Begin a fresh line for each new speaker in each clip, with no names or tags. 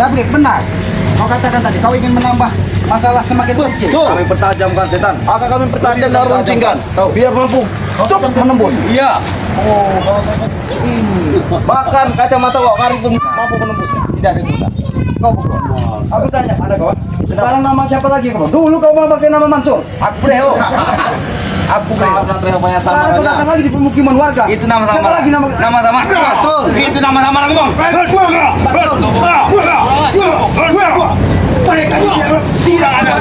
Jabrik, benar. Kau katakan tadi, kau ingin menambah masalah semakin kecil.
Kami pertajamkan setan.
Akan kami pertajam dan runcingkan. Biar mampu menembus.
Iya.
Oh, bahkan kacamata kau pun mampu menembusnya. Tidak ada mudah. Kau bukan. Aku tanya, ada kau? Sekarang nama siapa lagi kau? Dulu kau mau pakai nama Mansur.
Aku Breo. Aku Breo.
Sekarang kau datang lagi di pemukiman warga.
Itu nama sama.
Siapa lagi nama?
Nama sama.
Betul.
Itu nama sama lagi, Bang.
Mereka tidak ada.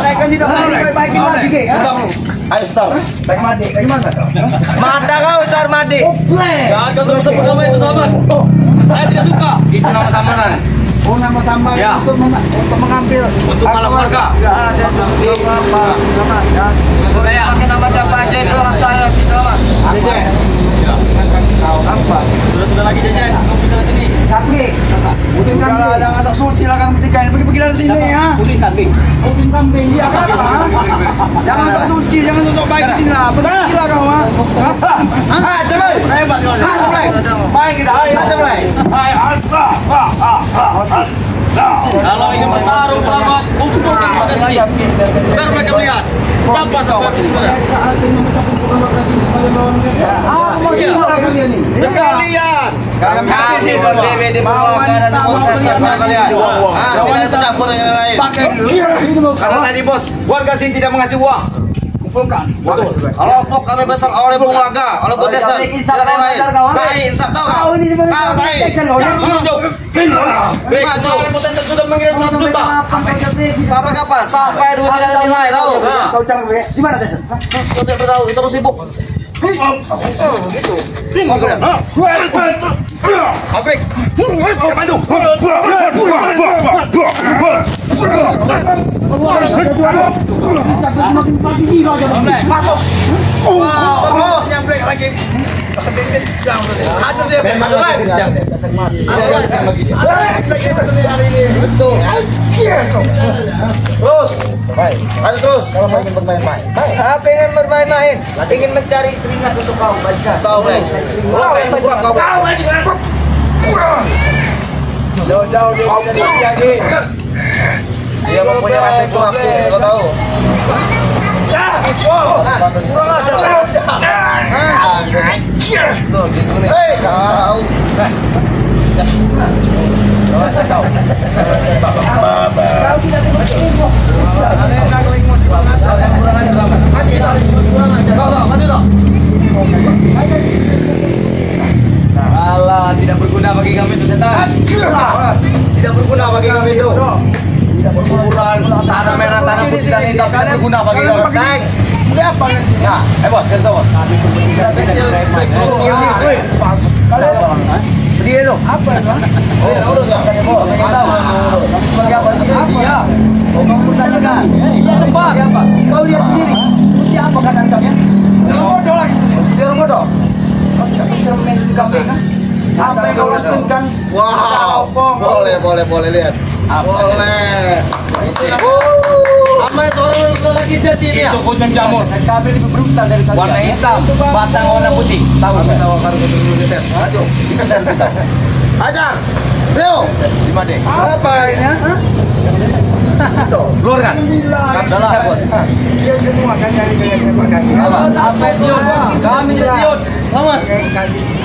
Mereka tidak mau baik-baikin lagi, Ge. Ayo, Star. Saya Made, gimana kau?
Mada kau, Star Made.
Jangan
kau sama-sama kamu itu sahabat. Saya tidak suka.
Itu nama samaran.
Oh, nama sambar
Ya.
untuk mengambil
Untuk malam warga.
Enggak ada untuk apa? Ya.
Saya pakai nama siapa aja itu orang saya bisa mas.
Jejen. Kau apa?
Sudah lagi jajan. Kamu pindah ke sini.
Kambing. Udin kambing. Jangan sok suci lah kamu ketika ini. Pergi dari sini ya.
Udin kambing.
Udin kambing. Iya kenapa? Jangan sok suci, jangan sok baik di sini lah. Pergi lah kau ah. Ah, coba.
Hebat kau.
Main kita. Ayo, coba.
Kalau ingin bertarung selamat, kumpulkan warga sini. Biar mereka melihat siapa sampai sebenarnya. Sekalian.
Sekarang kami berdiri di bawah kanan kalian. Tidak tercampur dengan yang lain.
Pakai dulu.
Karena tadi bos, warga sini tidak mengasih uang.
Kumpulkan.
Kelompok kami besar oleh Bunglaga, oleh Botesan. Tidak ada yang lain. Naik, insaf tahu kau?
Kau ini sebenarnya
Kau naik. Tunjuk.
Kalau Botesan sudah mengirim 100 juta.
Sampai kapan? Sampai duit tidak ada nilai tahu.
Kau jangan gue. Di mana Jason?
Kau tidak tahu, kita masih sibuk.
Gitu.
Abrik.
Bantu.
Semakin pagi gila aja.
Masuk. Terus yang break lagi. Hajar dia. Masuk lagi.
Betul. Terus. Baik. Ayo terus. Kalau mau ingin bermain-main.
Apa ingin bermain-main? Ingin mencari keringat untuk kau baca.
Tahu Blek. Kau
Jauh-jauh dia tidak lagi.
dia mempunyai rantai kurang kau tahu.
Kurang ajar.
Tuh, gitu nih. Hei, kau.
Kau tidak seperti itu.
Alah, tidak berguna bagi kami itu setan. Tidak berguna bagi kami itu. Perkuburan tanah merah, tanah putih dan hitam tidak berguna bagi kami.
Apa yang
Nah, bos, kita bos. Berdiri itu.
apa ya?
Urus ya. Sebagai apa sih?
Iya.
Kamu tanyakan. Iya cepat.
Kau lihat sendiri. Seperti apa keadaan kami? Orang bodoh lagi. Seperti orang bodoh. Kau tidak mencermin di kambing kan? Apa yang kau lakukan?
Wow. Boleh lihat. Boleh.
Apa itu orang lagi jadi dia?
Itu kucing jamur.
Kami lebih brutal dari kalian.
Warna hitam, batang warna putih. Tahu kan? Tahu harus dulu riset. Ayo, kita cari kita. Ajar. Leo. Di mana?
Apa ini?
Keluarkan.
Alhamdulillah. Dia semua kan dari kalian pakai.
Apa itu? Kami Zion. Selamat.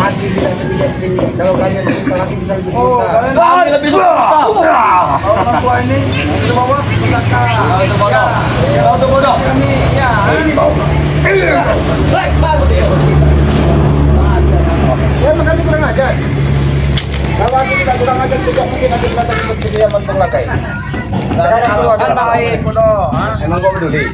Hati kita sedikit di sini. Kalau kalian minta lagi bisa lebih
Oh,
minta.
kami lebih suka.
Kalau orang tua ini sudah bawa pusaka.
Kau itu bodoh. Kau itu bodoh.
Kami ya.
Black Ball.
Ya kami kurang ajar. Kalau aku tidak kurang ajar juga mungkin aku datang ke kediaman Bunglaga ini. Kan baik, bodoh.
Emang gua peduli.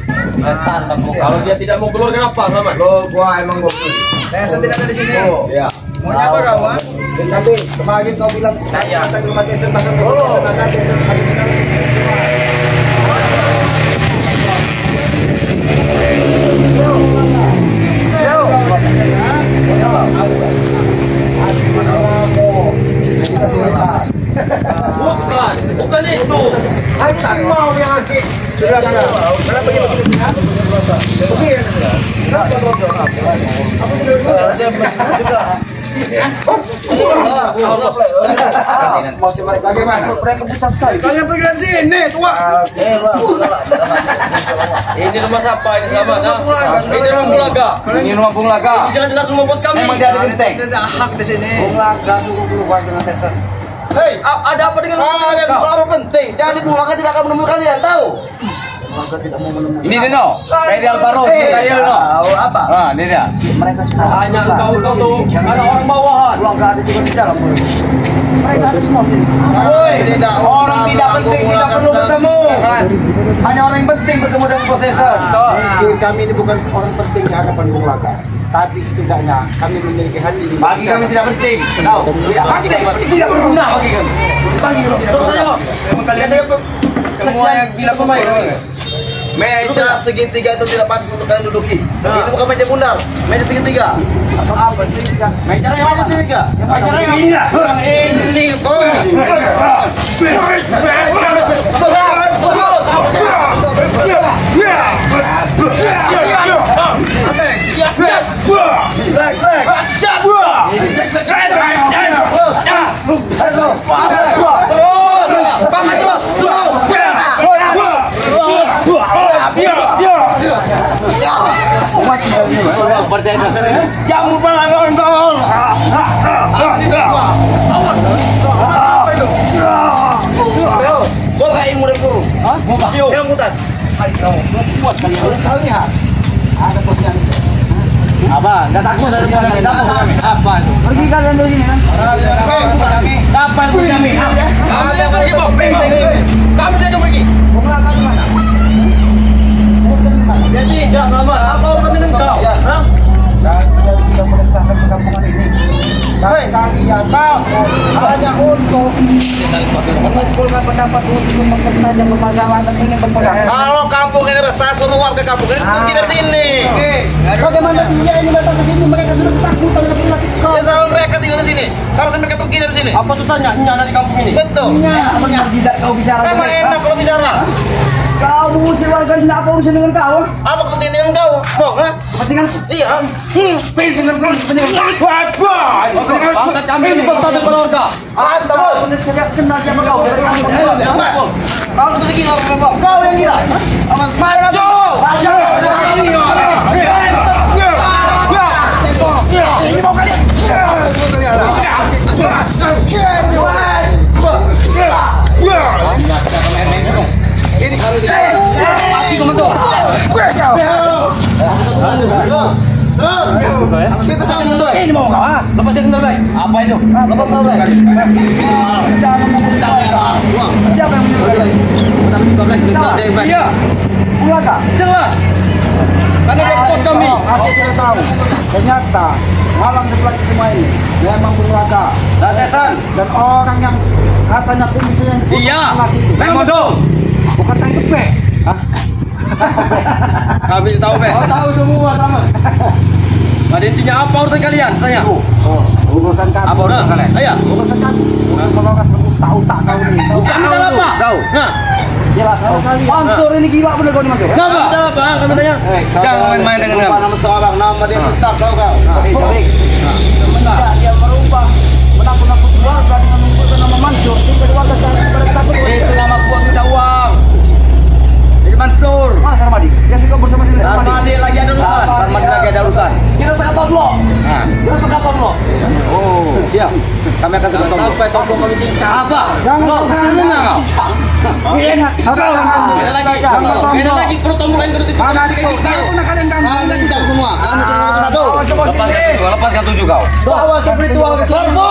Kalau dia tidak mau keluar kenapa? Selamat.
Gua emang gua peduli.
Saya tidak ada di sini.
Iya.
Mau apa kau? Tapi kemarin kau bilang saya akan rumah Jason bahkan dulu. Maka Jason
Bukan itu.
Aku mau yang akhir. Sudah. Kenapa ya begitu? Oke. Kenapa bodoh? Aku tidak juga. Masih bagaimana? Mereka kebutuhan sekali.
Kalian pergi sini, tua. Ini rumah siapa? Ini sama. Ini rumah Bulaga.
Ini rumah Bung Laga.
Jelas-jelas rumah bos kami.
Memang dia ada genteng.
Ada hak di sini.
Bung Laga dulu dengan Tesan.
Hei, ada apa dengan ada apa penting? Jadi Bung Laga tidak akan menemukan kalian, tahu?
Laga tidak mau menemukan.
Ini dia no. Freddy Alvaro, saya no.
Tahu apa?
Ah, ini dia.
Mereka sudah
Hanya kau tuh ada orang bawahan.
Laga ada juga di dalam. Mereka ada semua sini.
Woi, orang tidak penting tidak perlu bertemu. Hanya orang yang penting bertemu dengan prosesor.
Mungkin kami ini bukan orang penting di hadapan Bung Laga, tapi setidaknya kami memiliki hati di
Bagi kami tidak penting. Tahu? Tidak berguna bagi kami. Bagi kami tidak berguna. Memang kalian semua yang gila pemain.
Meja segitiga itu tidak pantas untuk kalian duduki. Itu bukan meja bundar, meja segitiga.
apa sih?
Meja yang mana segitiga? Meja yang orang ini kok.
Jamur pelanggan tol.
Apa sih itu? Awas. Apa itu? Kau gak ilmu dari guru?
Hah? Mau pakai
Yang mutat.
Puas kali ya. Tahu nih, ada bos yang
apa? Enggak takut ada apa itu?
pergi kalian dari sini kan?
Kapan pun kami?
Kami yang pergi, Bob. Kami saja pergi.
Bung Laga di mana?
Jadi tidak sama. Apa urusan dengan kau? Hah?
Dan dia sudah meresahkan perkampungan ini. Dan kalian hanya untuk mengumpulkan pendapat untuk mempertajam permasalahan dan ingin berpegang.
Kalau kampung ini besar, semua warga kampung ini pergi dari sini.
Bagaimana dia ini datang ke sini? Mereka sudah ketakutan dengan laki kau.
Ya selalu mereka tinggal di sini. Sama mereka pergi dari sini.
Apa susahnya nyana di kampung ini?
Betul.
Tidak kau bicara
Memang
dengan
enak kalau bicara.
kau mengusir warga sini, apa urusan dengan kau?
Apa kepentingan kau? Bok, ha?
Kepentingan?
Iya.
Kepentingan kau, kepentingan.
Pangkat kami ini bertanda keluarga.
Anta, Bos.
Aku tidak kenal siapa kau.
Kau tuh gila, Bok.
Kau yang gila. Aman, mari nak. Ini mau kalian.
Ini kalau di
Mati kau mentok.
kita jangan mundur.
Ini mau kau ah?
Lepas dia kenal baik. Apa itu?
Lepas kau baik. Cara mengusir warga. Siapa yang menyuruh?
Tapi juga baik kenal dia baik.
Iya.
Bung Laga.
Jelas. Karena dia bos kami.
Aku sudah tahu. Ternyata malang dibalik semua ini memang Bung Laga
Datesan.
dan orang yang katanya kumis yang
Iya.
Memang dong.
bukan tang kepe.
Kami tahu, Be.
Kau tahu semua sama.
Ada intinya apa urusan kalian? Saya.
Urusan kami.
Apa urusan kalian?
Iya.
Urusan kami. Melokas tahu tak kau nih.
Kami salah apa?
Tahu.
Nah,
Gila kau kalian. Mansur ini gila bener kau nih Mansur.
Kenapa?
kami salah apa? Kami tanya.
Jangan main-main dengan kami.
Nama seorang, nama dia Sutak, tahu kau?
Sebenarnya dia merubah menakut-nakut warga dengan menggunakan nama Mansur sehingga warga sekarang pada takut.
Itu nama kuat minta uang. Jadi Mansur.
Mana Sarmadi? Dia suka bersama dengan
Sarmadi lagi ada urusan.
Sarmadi lagi ada urusan.
Kita sekapan lo.
Nah.
Kita sekapan lo.
Oh, siap. Kami akan segera tunggu.
Sampai tombol kami cincang.
Apa?
Jangan
Kau dengar kau?
enak.
Beda lagi perut tombol lain perut itu.
Mana kau? Kalian
Kami cincang semua. Kami cuma satu.
Lepaskan tujuh kau.
Doa spiritual ke
Serbu.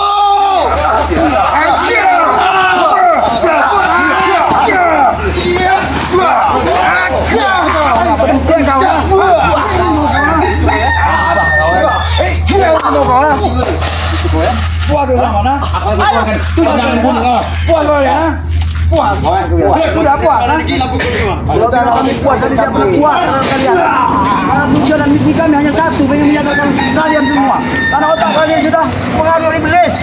Puas sama mana? Puas kau ya? Puas. Sudah puas. Sudah lama puas. Jadi saya pernah puas dengan kalian. Karena tujuan dan misi kami hanya satu, ingin menyadarkan kalian semua. Karena otak kalian sudah pengaruh iblis.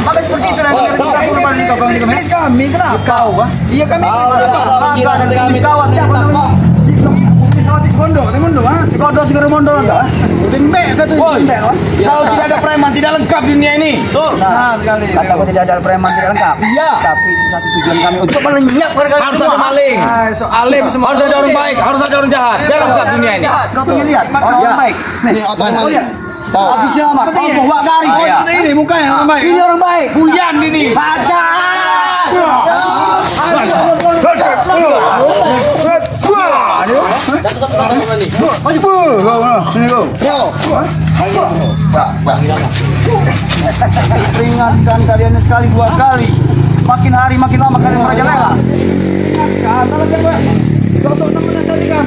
Maka seperti itu nanti iblis kami. Kenapa? Kau, iya kami. Kami kawan. Siapa namanya? Iblis kawat di Pondok. Mondo, ha? Si Kodo si Mondo enggak? Dimbe satu dimbe, kan?
Kalau tidak ada preman tidak lengkap dunia ini. Tuh.
Nah, sekali. Kataku tidak ada preman tidak lengkap.
Iya.
Tapi itu satu tujuan kami untuk melenyap mereka.
Harus ada maling.
Alim semua.
Harus ada orang baik, harus ada orang jahat. Biar lengkap dunia ini.
Kau tuh lihat, orang baik. Nih, otak maling. Habisnya amat. Oh, wak kari. Oh, seperti ini mukanya orang baik. Ini orang baik.
Buyan ini.
Baca. Peringatkan kalian sekali dua kali. Makin hari makin lama kalian merajalela. Kata siapa? Sosok teman nasihati kan.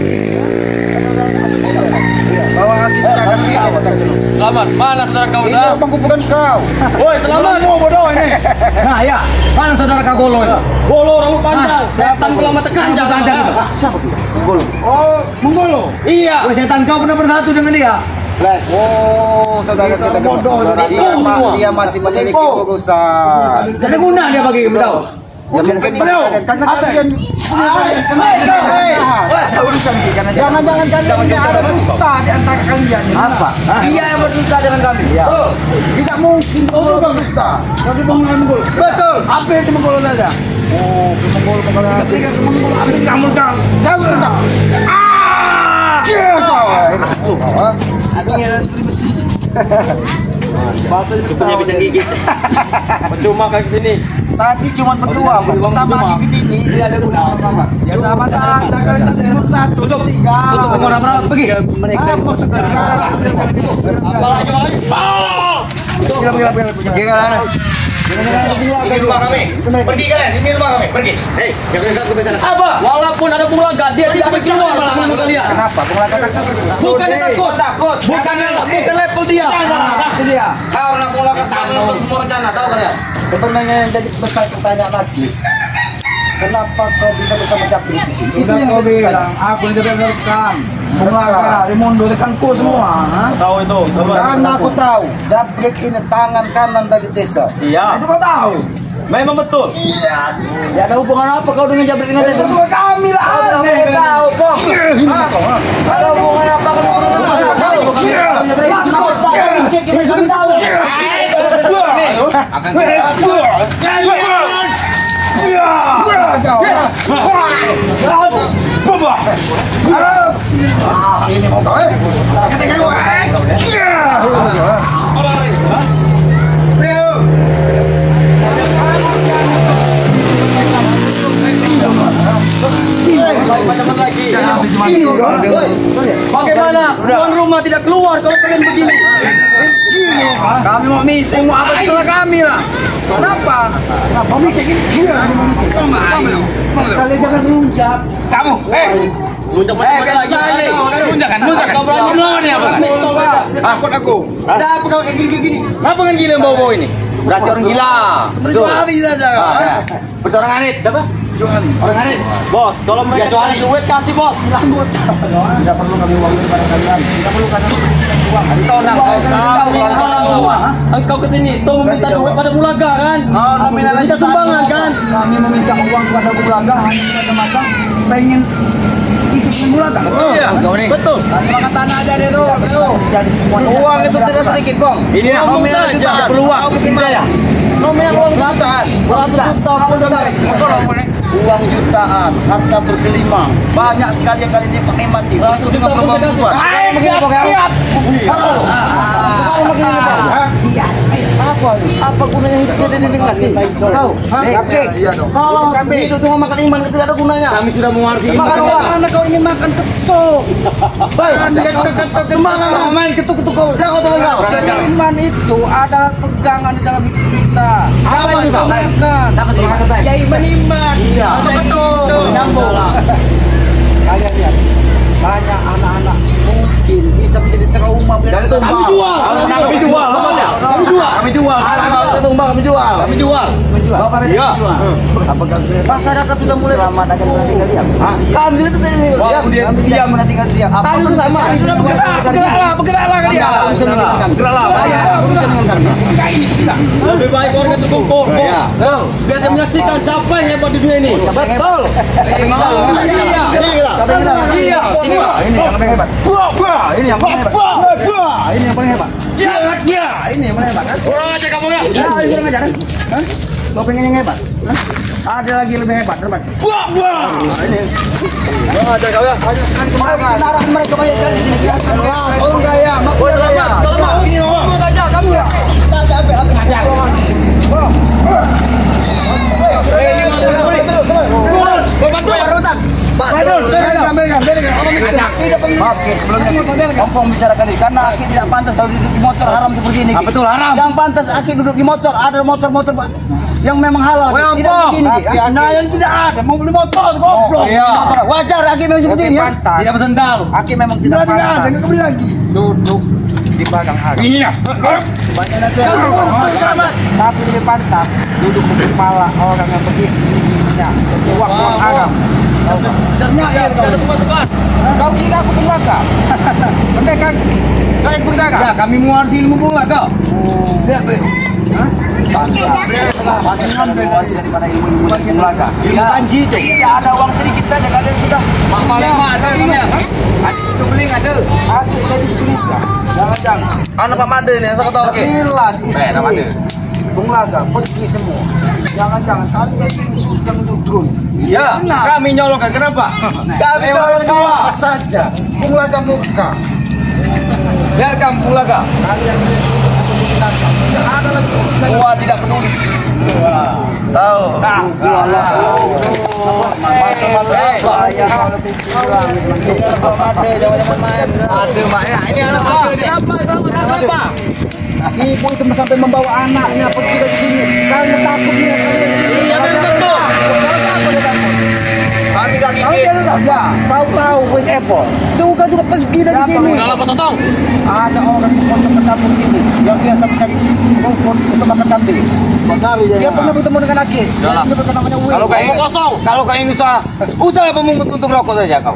Bahwa kita akan lihat.
Selamat, mana saudara kau
Ini
dah?
bangku bukan kau.
Woi, selamat.
Mau bodoh ini.
Nah, ya. Mana saudara kau Golo itu?
Golo rambut panjang, setan bola mata keranjang.
Siapa tuh? Monggolo. Oh, Monggolo.
Iya.
Woi, setan kau pernah bersatu dengan dia?
Oh, saudara kita
bodoh.
Dia masih memiliki urusan.
Tidak ada guna dia bagi kamu tahu.
Ya mungkin karena kalian jangan kalian ada dusta di antara kalian. Apa? Dia yang berdusta dengan kami. Tuh, tidak mungkin kau bukan dusta. Kau dibohongkan Monggolo. Betul. Apa itu Monggolo saja? Oh, Monggolo tiga Monggolo. Apa kamu tahu? Kamu tahu? Aku ngira seperti besi. Batu
Punya bisa gigit. Percuma kaki sini.
Tadi cuma berdua, pertama lagi ke sini dia ada guna apa? Ya sama-sama, kalian kita satu,
Tutup.
tiga.
Tutup pengorang berapa? Pergi.
Mereka maksud
Ini rumah kami. Pergi kalian, ini rumah kami. Pergi. Hei, jangan ke sana. Apa?
Walaupun ada penglaga, dia tidak akan keluar dari kalian.
Kenapa? Pengelakan takut.
Bukan takut. Bukan level dia.
Itu dia.
Kau nak penglaga sama semua rencana, tahu kalian?
Sebenarnya yang jadi besar pertanyaan lagi. Kenapa kau bisa bersama Capri di sini?
Itu yang kau bilang, aku tidak teruskan. Melaga, dimundurkan ku semua.
Tahu itu.
Karena aku tahu, Dabrik ini tangan kanan dari desa.
Iya.
Itu kau tahu.
Memang betul.
Ya ada hubungan apa kau dengan Jabrik dengan desa?
Sesuai kami lah.
Aku tidak tahu, kok. Ada hubungan apa kau dengan ini mau kau ketika kau
Macam lagi. Bagaimana? Tuan rumah tidak keluar kalau kalian begini.
kami mau missing, mau apa salah kami lah. Kenapa? Mau missing ini? Kalian jangan lunjak.
Kamu,
Lunjak macam lagi.
lunjakan.
Kau berani melawan ya, Pak?
Takut aku.
Ada apa kau kayak gini?
Apa kan gila yang bau-bau ini? Berarti orang gila.
Seperti Suhabi saja.
Berarti orang anit. Siapa? Orang anit.
Bos, kalau mereka cari duit kasih bos.
Tidak perlu kami uang kepada kalian. Tidak perlu karena uang.
Itu orang
Engkau kesini, tuh meminta duit pada Bulaga kan? Minta sumbangan kan?
Kami meminta uang kepada Bulaga hanya semata-mata pengen ikut dengan Bulaga.
Iya, betul.
Kasih makan tanah aja deh tuh. Jadi semua
Uang itu tidak sedikit, Bang.
Ini ya,
nominal
saja.
jutaan.
Peluang. Saya.
Nominal uang jutaan. 100 juta pun
uang jutaan, harta bergelimang, banyak sekali yang kali ini pakai mati. Itu dengan perempuan.
Siap.
Sekarang begini Pak. Apa gunanya hidup jadi dengan tahu? Kalau hidup cuma makan iman tidak ada gunanya.
Kami sudah mengerti.
Makan uang karena kau ingin makan ketuk. Baik, main ketuk-ketuk kau. Iman itu ada pegangan di dalam hidup kita. Apa itu makan? Ya iman. Betul. Nyambung. Kalian lihat, banyak anak-anak mungkin bisa menjadi trauma.
Kami jual.
Bapak
Iya.
apakah masyarakat sudah mulai selamat akan meninggal diam? Kami juga tidak diam meninggal diam. Kami sama sudah bergeraklah ke dia.
Lebih baik warga terkumpul. Biar dia menyaksikan siapa yang hebat di dunia ini.
Betul.
Iya.
Ini yang paling hebat. Ini yang paling hebat. Ini yang paling hebat. Ini yang paling hebat.
Kurang aja kamu ya.
Ya, ini kurang ajar. Hah? Kau pengen yang hebat? Hah? Ada lagi lebih hebat, hebat. Ini.
Kurang aja kau ya.
Larang mereka banyak sekali di sini.
Oh enggak ya,
Oh, selamat. Selamat.
Ini kamu saja, kamu ya.
Oke, sebelumnya Om bicara kali karena Aki tidak pantas kalau duduk di motor haram seperti ini. Ki.
Betul haram.
Yang pantas Aki duduk di motor, ada motor-motor Pak, yang memang halal. Ki. Tidak begini. Ki. Nah, yang tidak ada mau beli motor, goblok.
iya.
Motor. Wajar Aki memang seperti ini. Ya?
Tidak bersendal.
Aki memang tidak pantas.
ada, enggak beli lagi.
Duduk di belakang Aki.
Ini ya.
Banyak nasihat. Tapi lebih pantas duduk di kepala orang yang isinya uang haram.
Ada pemasukan.
Kau kira aku penjaga? Pendekar. Saya penjaga.
Ya, kami mau harus ilmu pula kau. Janji itu.
Tidak ada uang sedikit saja kalian sudah.
Mama lima ada ya. Itu beli nggak ada.
Aku jadi curiga. Jangan-jangan.
Anu Pak Made ini yang saya tahu oke.
Bilang
nama dia.
Bung Laga pergi semua. Jangan-jangan kalian ini sudah mendukung.
Iya. Kami nyolongkan kenapa?
Kami apa saja. Bung Laga muka.
Biarkan pulaga.
Kalian tidak ada lagi.
Gua tidak peduli.
Tahu.
Ada mak ya. Ini anak Made.
Kenapa?
Ibu itu sampai membawa anaknya pergi dari sini. Karena takut melihat kalian.
Iya, betul. Kami gak
Kau
gigit.
biasa saja. Kau tahu Wing Apple. Suka juga pergi dari sini.
Dalam Pak Sotong.
Ada orang di pondok kampung sini yang biasa mencari rumput untuk makan kambing. Dia pernah bertemu dengan Aki.
Dalam.
Dia bertemu namanya Wing.
Kalau kayak
Ngomong kosong.
Kalau kau ingin usaha pemungut untuk rokok saja kau.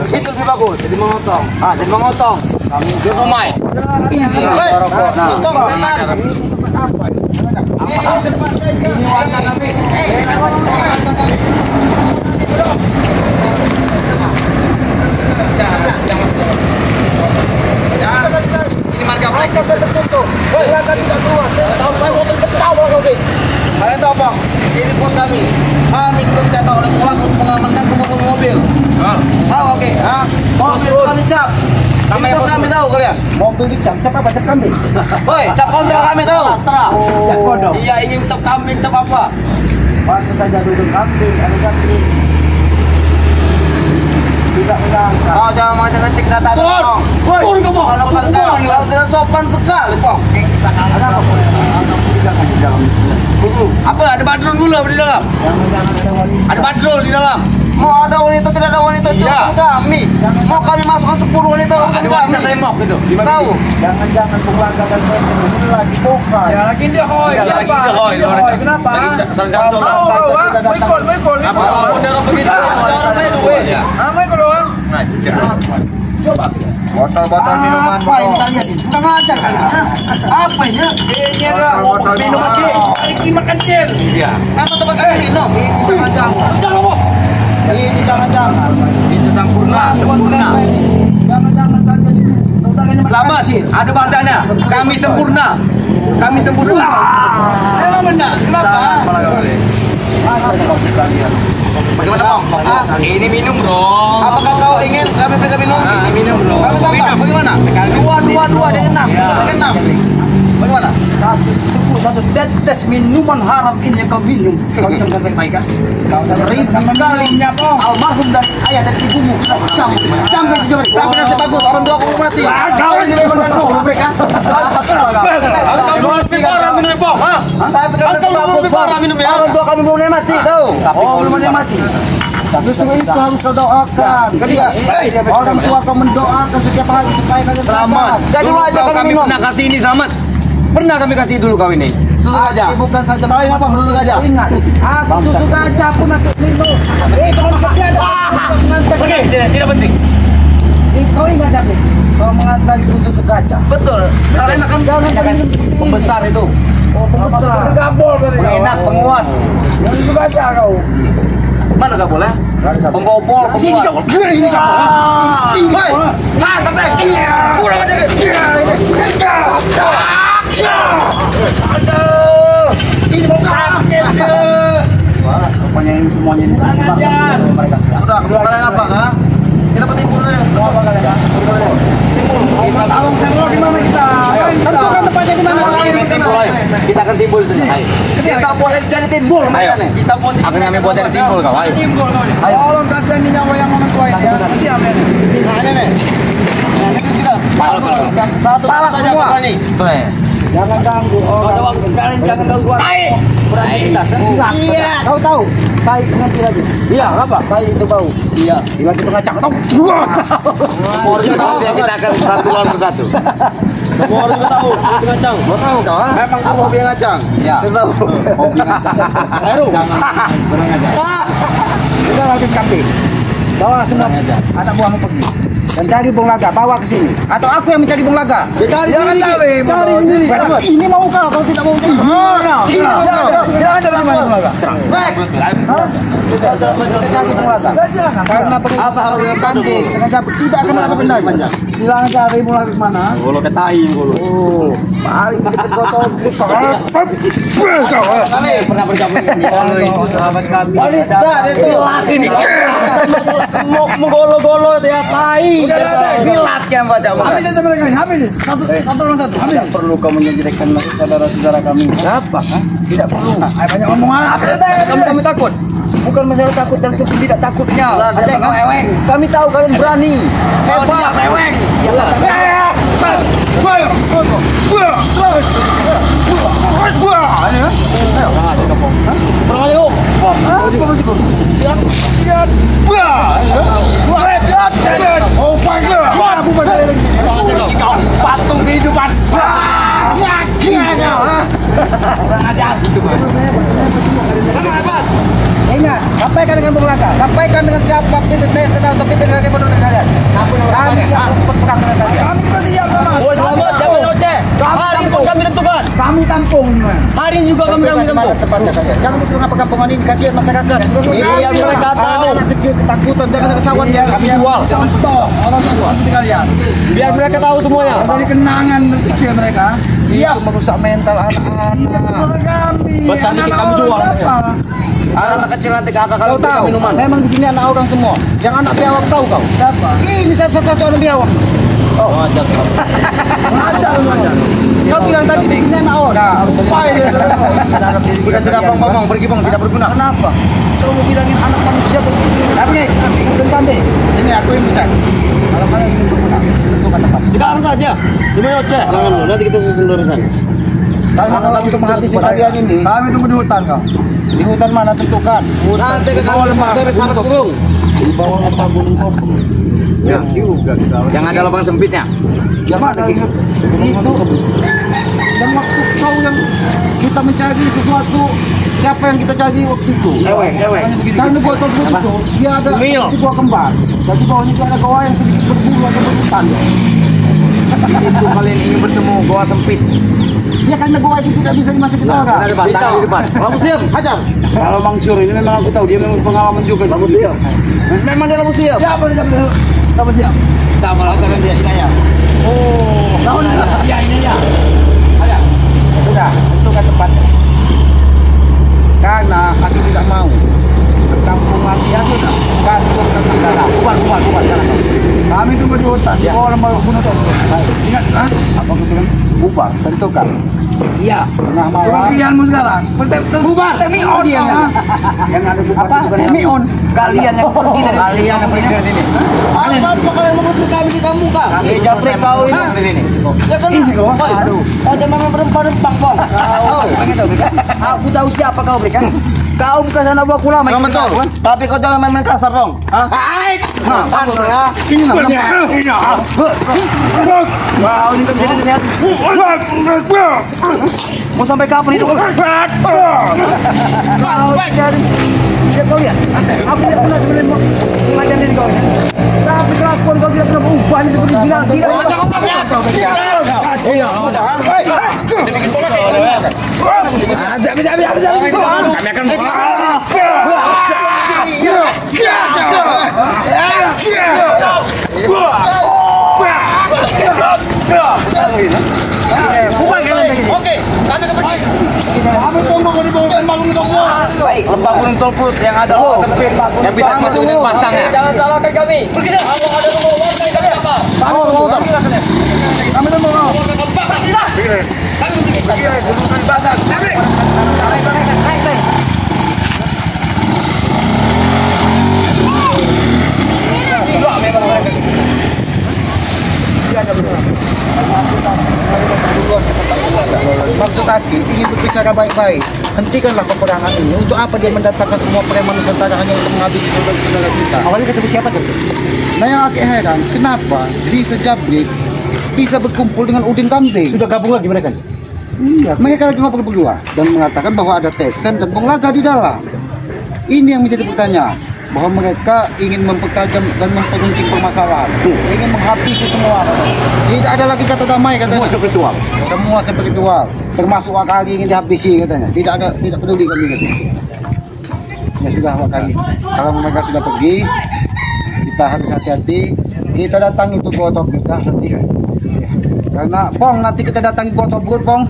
Itu lebih bagus. Jadi mengotong. Ah, jadi mengotong. Kami itu somai.
Rokok. Nah,
Sotong setan.
Ini marga mereka.
Kalian tahu Bang? Ini pos kami. Kami diperintah oleh Mulang untuk mengamankan semua mobil. Tahu oke? Mobil itu kami cap. Ini pos kami tahu kalian.
mobil dicap apa cap kambing?
Woi, cap kontrol kami tahu.
Cap kodok.
Iya ingin cap kambing, cap apa?
Waktu saja duduk kambing, ada kambing. Tidak menyangka.
Kau jangan macam cek data dong.
Turun kamu.
Kalau kau tidak sopan sekali, Pong.
Ada apa? Anak tidak kan di dalam sini.
Apa? Ada badrun dulu di dalam.
Jangan-jangan ada wanita.
Ada badrul di dalam.
Mau ada wanita tidak ada wanita itu
Iya.
kami. Mau kami masukkan 10 wanita
Ada
untuk
wanita
kami.
semok gitu.
Tahu?
Jangan-jangan Bunglaga dan Besen ini lagi bukan.
Ya lagi dia hoy.
Ya, lagi dia hoy.
Kenapa?
Saling contoh.
Mau ikut.
Apa? Orang begitu. Orang lain. Ya.
Mau ikut doang.
Botol-botol minuman. Apa ini kalian ini? Kurang ajar kalian. Apa ini?
Ini adalah minuman kimat kecil.
Iya.
Apa tempat kami minum?
Ini jangan-jangan.
Jangan bos.
Ini jangan-jangan.
Itu sempurna. Sempurna.
Jangan-jangan kalian ini saudaranya masih
Selamat.
kecil.
Ada bahasanya. Kami sempurna. Kami sempurna.
Emang benar? Kenapa? Bagaimana Bang?
Ini minum bro.
Apakah kau ingin kami berikan minum?
Ini minum bro.
Kami tambah. Bagaimana? Dua jadi 6. Kita berikan 6. Bagaimana?
Satu tetes minuman haram ini yang kau minum. Kau bisa baik-baik kan? Kau saya ribu kalinya Bang. Almarhum dari ayah dan ibumu. Cam itu juga.
Tapi nasib bagus. Orang tua aku mati.
Kau ini memang dulu mereka.
Kamu lebih parah minum Bang.
Tapi
Kamu lebih parah minum ya.
Orang tua kami belum ada mati tahu. Oh belum ada mati. Tapi itu harus kau doakan. Orang tua kau mendoakan setiap hari supaya kalian
Selamat.
Jadi
Dulu
wajib
kau
kami
kami
minum.
pernah kasih ini selamat. Pernah kami kasih dulu kau ini.
Susu gajah.
Bukan saja
Kau ingat Bang susu gajah?
Ingat. Aku susu gajah pun aku minum. Kau bisa ada.
Oke, tidak penting.
Kau ingat tapi kau mengantar itu susu gajah.
Betul. Karena kan
Jangan minum seperti ini.
Pembesar itu.
Oh pembesar.
Gabol berarti kau.
Enak, penguat.
Yang suka aja kau.
mana gak boleh?
Pembobol.
Sini kau. Ini kau.
Mantap deh. Pulang aja deh.
Aduh. Ini mau kaget. Wah, rupanya ini semuanya ini.
Udah, kalian apa, ha? Kita petimbul dulu.
Apa kalian?
Kita tahu server di mana kita.
Tentukan tempatnya di mana.
Kita akan timbul itu.
Kita buat jadi timbul makanya.
Kita buat. Akan kami buat dari timbul kau. Ayo.
Tolong kasihan di nyawa yang orang tua ini ya. Kasihan nih. Nah, ini nih. Nah, ini kita.
Pala semua.
Jangan ganggu orang. Kalian jangan ganggu orang. Beraktivitas kan? Iya. Kau tahu? Tai nanti lagi. Iya, apa? Tai itu bau. Iya. Bila kita ngacang, tahu?
Semua orang juga tahu kita akan satu lawan bersatu. Semua orang juga tahu kita ngacang.
Mau tahu kau? Memang kamu hobi ngacang.
Iya.
Tahu.
Hobi ngacang.
Ayo, berang aja. Sudah lanjut kambing. Bawa semua anak buahmu pergi. Dan cari Bung Laga, bawa ke sini. Atau aku yang mencari Bung Laga?
Cari sendiri. Cari sendiri.
Ini mau kau, kalau tidak mau ini. Jangan cari mana Bung Laga. Cari Bung Laga. Karena
Apa dengan
kambing dengan cabut tidak akan ada benda. Bilang cari Bung Laga kemana?
Bolo ketai bolo.
Oh, mari kita gotong.
Kami pernah bergabung dengan itu sahabat kami.
ini.
Menggolo-golo dia tai. Bilat kan baca.
Habis sama dengan habis. Satu lawan satu. Habis. Perlu kamu menjadikan saudara-saudara kami. Apa? Tidak perlu. Banyak omongan.
Kami takut.
Bukan masalah takut dan tidak takutnya. Ada yang eweng. Kami tahu kalian berani. Hebat. Eweng.
Patung kehidupan.
Ingat, sampaikan dengan Bung Laga, sampaikan dengan siapa pimpinan desa atau pimpinan kaki bodoh kalian. Kami siap berperang dengan kalian. Kami juga siap sama.
Selamat, jangan oceh. Hari pun kami tentukan.
Kami tampung.
Hari juga kami tampung.
Tempatnya kalian. Jangan bikin apa kampungan ini, kasihan masyarakat.
Biar mereka tahu.
Anak kecil ketakutan jangan kesawan ya.
Kami jual.
Contoh orang tua seperti kalian.
Biar mereka tahu semuanya.
Jadi kenangan kecil mereka.
Iya.
Itu merusak mental anak-anak.
Pesan dikit kami jual.
Anak kecil nanti kakak
Kau
kalau
tahu,
minuman.
memang di sini anak orang semua. Yang anak biawak tahu kau? Siapa? Ini satu-satu anak biawak. Oh,
Wajar.
kau bilang tadi di sini anak orang.
Sudah tidak bang, pergi bang, tidak berguna.
Kenapa? Kau mau bilangin anak manusia terus? Tapi, bukan kambing. Ini aku yang bicara. Kalau kalian tentukan tempat.
Sekarang saja. Gimana oceh?
Jangan dulu, nanti kita susun urusan.
Kalau kami untuk menghabisi kalian ini, kami tunggu di hutan kau. Di hutan mana tentukan?
Nanti ke kamu beres sama burung.
Di bawah apa gunung Kopong.
Ya, juga. Yang ada lubang sempitnya.
Yang mana itu? Dan waktu kau yang kita mencari sesuatu, siapa yang kita cari waktu itu?
Eweng.
Karena buah tersebut itu, dia ada seperti buah kembar. Jadi bawahnya itu ada goa yang sedikit berbulu atau berhutan.
Itu kalian ingin bertemu goa sempit.
Ya karena goa itu tidak bisa dimasuki orang.
Ada depan, tangan di depan.
Lalu siap, hajar.
Kalau Mang Syur ini memang aku tahu dia memang pengalaman juga.
Lalu siap. Memang dia lalu siap.
Siapa siap?
Sama lah kan dia inaya.
Oh, kau nih. Ya ini ya. Ada. Sudah, tentukan tempatnya. Karena aku tidak mau perkampungan ya sudah. Kampung dalam. Bubar. Kami tunggu di hutan. Di bawah lembar gunung itu. Ingat, apa aku bilang? Bubar. Tentukan. Iya. Tengah malam. Pilihanmu sekarang. Bubar. Temion. Yang ada bubar apa? Temion. Kalian yang pergi dari
Kalian yang pergi dari sini.
Apa kalian mengusir kami di kampung kah?
Japri kau ini.
Ya kan?
Aduh.
Ada mana berempang-empang bang?
Aku tahu siapa kau berikan. Kau bukan anak buah kulama.
Memang betul. Tapi kau jangan main-main kasar dong. Hai. Kan ya.
Ini lah. Wow, ini bisa disehat. Mau sampai kapan itu? Lihat kau lihat. Aku tidak pernah sebenarnya mengajar diri kau. Tapi kelakuan kau tidak pernah berubah seperti gila. Tidak. Kami akan
Lembah Gunung Tolput yang ada tempit
Yang bisa masukin pasang ya.
Jangan salahkan kami. Kalau ada rumah warga yang kami bakar.
Kami tunggu kau.
Gunungan bakar.
Maksud aku ingin berbicara baik-baik. Hentikanlah peperangan ini. Untuk apa dia mendatangkan semua preman Nusantara hanya untuk menghabisi saudara-saudara kita?
Awalnya ketemu siapa tuh?
Nah yang aku heran, kenapa di Sejabrik bisa berkumpul dengan Udin Kambing?
Sudah gabung lagi mereka?
Iya, mereka lagi ngobrol berdua dan mengatakan bahwa ada Tesen dan Bung Laga di dalam. Ini yang menjadi pertanyaan, bahwa mereka ingin mempertajam dan memperuncing permasalahan, ingin menghabisi semua. Tidak ada lagi kata damai katanya.
Semua spiritual.
Semua spiritual, termasuk Wakari ingin dihabisi katanya. Tidak peduli kami katanya. Ya sudah Wakari, kalau mereka sudah pergi, kita harus hati-hati. Kita datangi ke Gua Tobruk nanti. Ya. Karena Pong nanti kita datangi Gua Tobruk, Pong.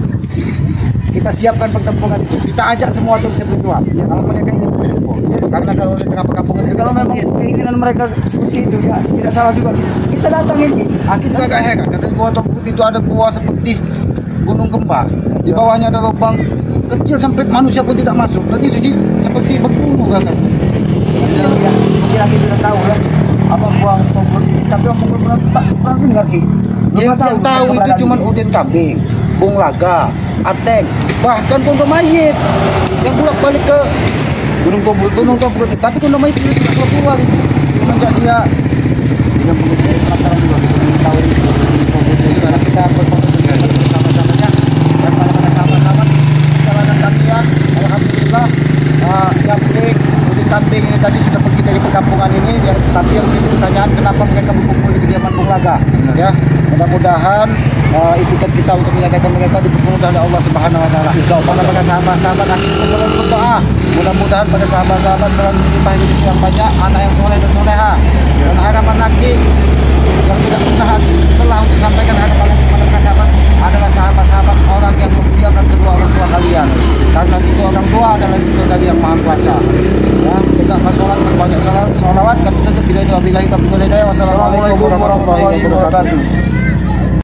Kita siapkan pertempuran itu. Kita ajak semua tim spiritual. Ya, kalau mereka ingin bertempur. Karena kalau di tengah perkampungan itu kalau memang keinginan mereka seperti itu ya tidak salah juga. Kita datangin. Aku juga agak heran. Kata Gua Tobruk itu ada gua seperti gunung kembar. Di bawahnya ada lubang kecil sampai manusia pun tidak masuk. Dan itu seperti berbulu katanya. Mungkin lagi sudah tahu ya apa buang Tobruk. Tapi orang Tobruk tak pernah dengar ki. Yang tahu itu cuma Udin Kambing, Bung Laga, Ateng, bahkan Kondo Mayit yang bolak-balik ke Gunung Tobruk. Tapi Kondo Mayit itu tidak keluar itu. Semenjak dia tidak begitu penasaran juga kita tahu itu karena kita bersama-samanya dan pada sahabat-sahabat perjalanan kalian alhamdulillah yang penting Udin Kambing ini tadi sudah pergi dari perkampungan ini tapi yang jadi pertanyaan kenapa mereka berkumpul di kediaman Bung Laga ya mudah-mudahan itikat kita untuk menjagakan mereka dipermudah oleh Allah Subhanahu wa taala. Insyaallah pada sahabat-sahabat kita selalu berdoa. Mudah-mudahan pada sahabat-sahabat selalu dilimpah hidup yang banyak, anak yang soleh dan soleha. Dan harapan lagi yang tidak pernah telah untuk sampaikan harapan lagi kepada sahabat adalah sahabat-sahabat orang yang memuliakan kedua orang tua kalian. Karena itu orang tua adalah itu dari yang Maha Kuasa. Ya, tegakkan sholat berbanyak sholawat. Kami tutup bila ini wabillahi taufiq wal hidayah. Wassalamualaikum warahmatullahi wabarakatuh.